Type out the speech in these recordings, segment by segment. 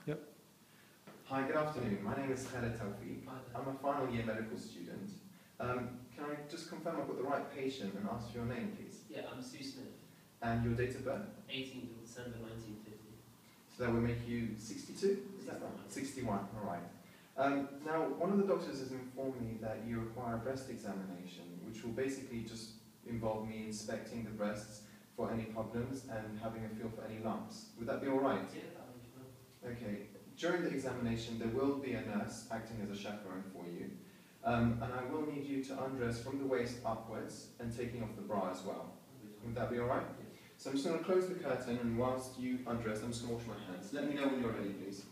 Yep. Hi, good afternoon. My name is Khaled Tawfiq. I'm a final year medical student. Can I just confirm I've got the right patient and ask for your name, please? Yeah, I'm Sue Smith. And your date of birth? 18th of December 1950. So that would make you 62? Is that right? 61, all right. Now, one of the doctors has informed me that you require a breast examination, which will basically just involve me inspecting the breasts for any problems and having a feel for any lumps. Would that be all right? Yeah, that would be fine. Okay. During the examination, there will be a nurse acting as a chaperone for you. And I will need you to undress from the waist upwards and taking off the bra as well. Would that be all right? Yeah. So I'm just going to close the curtain, and whilst you undress, I'm just going to wash my hands. Let me know when you're ready, please.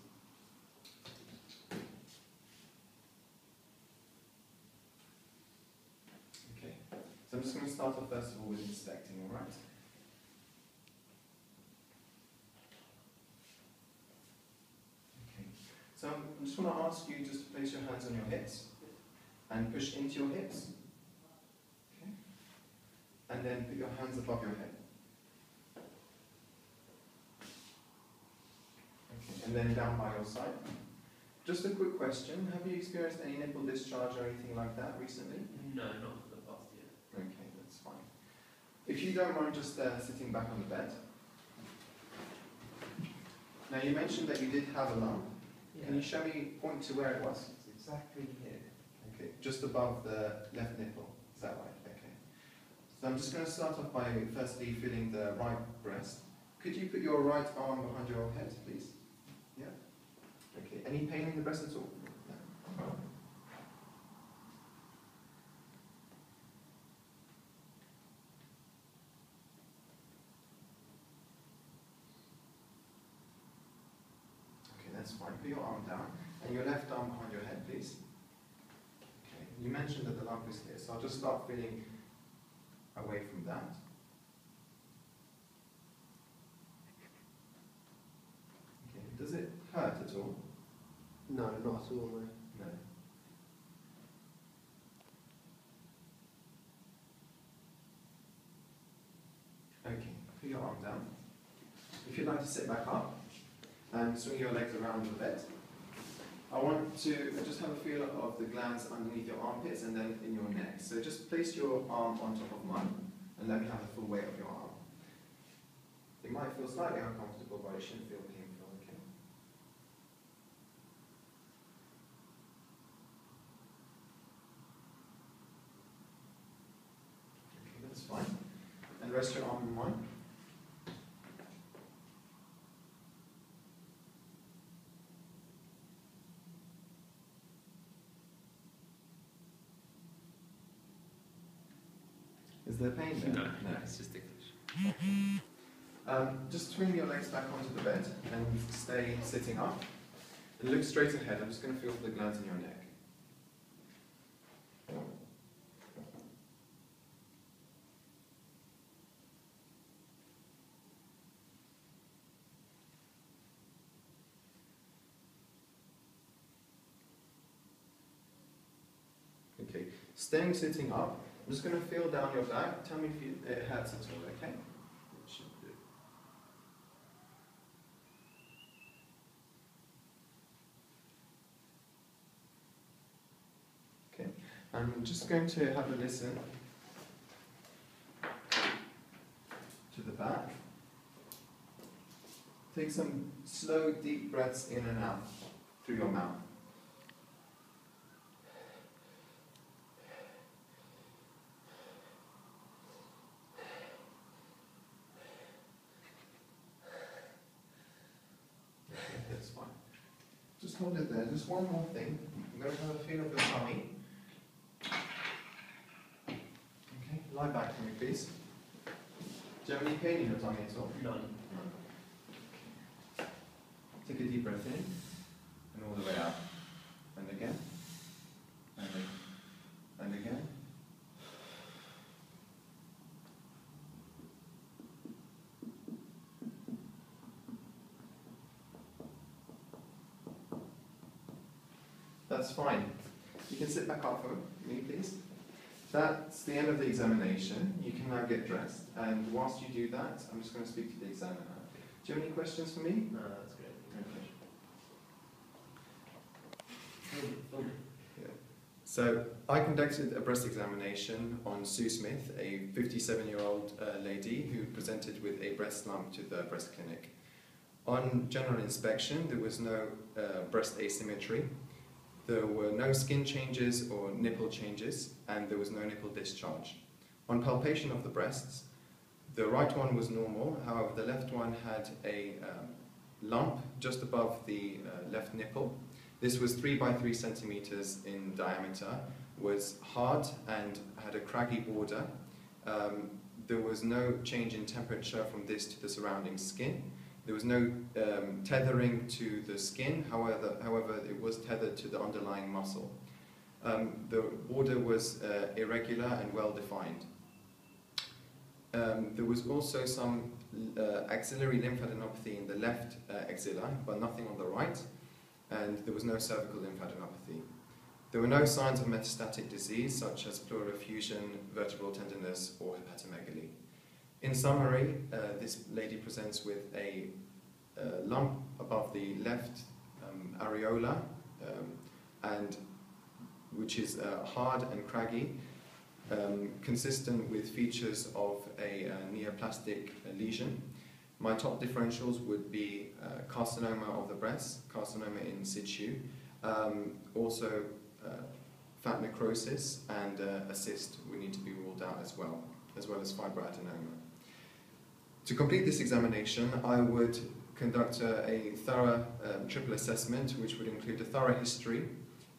Okay. So I'm just going to start off first of all with inspecting, all right? Okay. So I just want to ask you just to place your hands on your hips and push into your hips. Okay. And then put your hands above your head. Okay. And then down by your side. Just a quick question. Have you experienced any nipple discharge or anything like that recently? No, not for the past year. Okay, that's fine. If you don't mind just sitting back on the bed. Now you mentioned that you did have a lump. Yeah. Can you show me, point to where it was? It's exactly here. Okay, just above the left nipple. Is that right? Okay. So I'm just going to start off by firstly feeling the right breast. Could you put your right arm behind your head, please? Yeah. Okay. Any pain in the breast at all? No. Okay, that's fine. Put your arm down and your left arm behind your head, please. Okay. You mentioned that the lump is here, so I'll just start feeling away from that. Okay. Does it hurt at all? No, not at all, no. No. Okay, put your arm down. If you'd like to sit back up and swing your legs around a bit, I want to just have a feel of the glands underneath your armpits and then in your neck. So just place your arm on top of mine and let me have the full weight of your arm. It might feel slightly uncomfortable, but it shouldn't feel painful, okay? Okay, that's fine. And rest your arm on mine. Is there pain there? No, it's just ticklish. Just swing your legs back onto the bed and stay sitting up. And look straight ahead. I'm just going to feel for the glands in your neck. Okay, staying sitting up, I'm just going to feel down your back. Tell me if it hurts at all, okay? It should do. Okay, I'm just going to have a listen to the back. Take some slow, deep breaths in and out through your mouth. That's fine. Just hold it there. Just one more thing. I'm going to have a feel of your tummy. Okay, lie back for me, please. Do you have any pain in your tummy at all? None. Take a deep breath in and all the way out. And again. And again. That's fine. You can sit back up for me, please. That's the end of the examination. You can now get dressed. And whilst you do that, I'm just going to speak to the examiner. Do you have any questions for me? No, that's great. Okay. So I conducted a breast examination on Sue Smith, a 57-year-old lady who presented with a breast lump to the breast clinic. On general inspection, there was no breast asymmetry, there were no skin changes or nipple changes, and there was no nipple discharge. On palpation of the breasts, the right one was normal, however the left one had a lump just above the left nipple. This was 3 by 3 centimeters in diameter, was hard and had a craggy border. There was no change in temperature from this to the surrounding skin. There was no tethering to the skin, however it was tethered to the underlying muscle. The border was irregular and well defined. There was also some axillary lymphadenopathy in the left axilla, but nothing on the right, and there was no cervical lymphadenopathy. There were no signs of metastatic disease such as pleural effusion, vertebral tenderness, or hepatomegaly. In summary, this lady presents with a lump above the left areola, and which is hard and craggy, consistent with features of a neoplastic lesion. My top differentials would be carcinoma of the breast, carcinoma in situ, also fat necrosis, and a cyst would need to be ruled out as well as fibroadenoma. To complete this examination, I would conduct a thorough triple assessment, which would include a thorough history,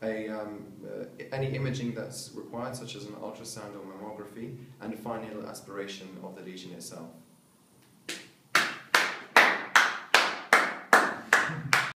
any imaging that's required, such as an ultrasound or mammography, and a final aspiration of the lesion itself.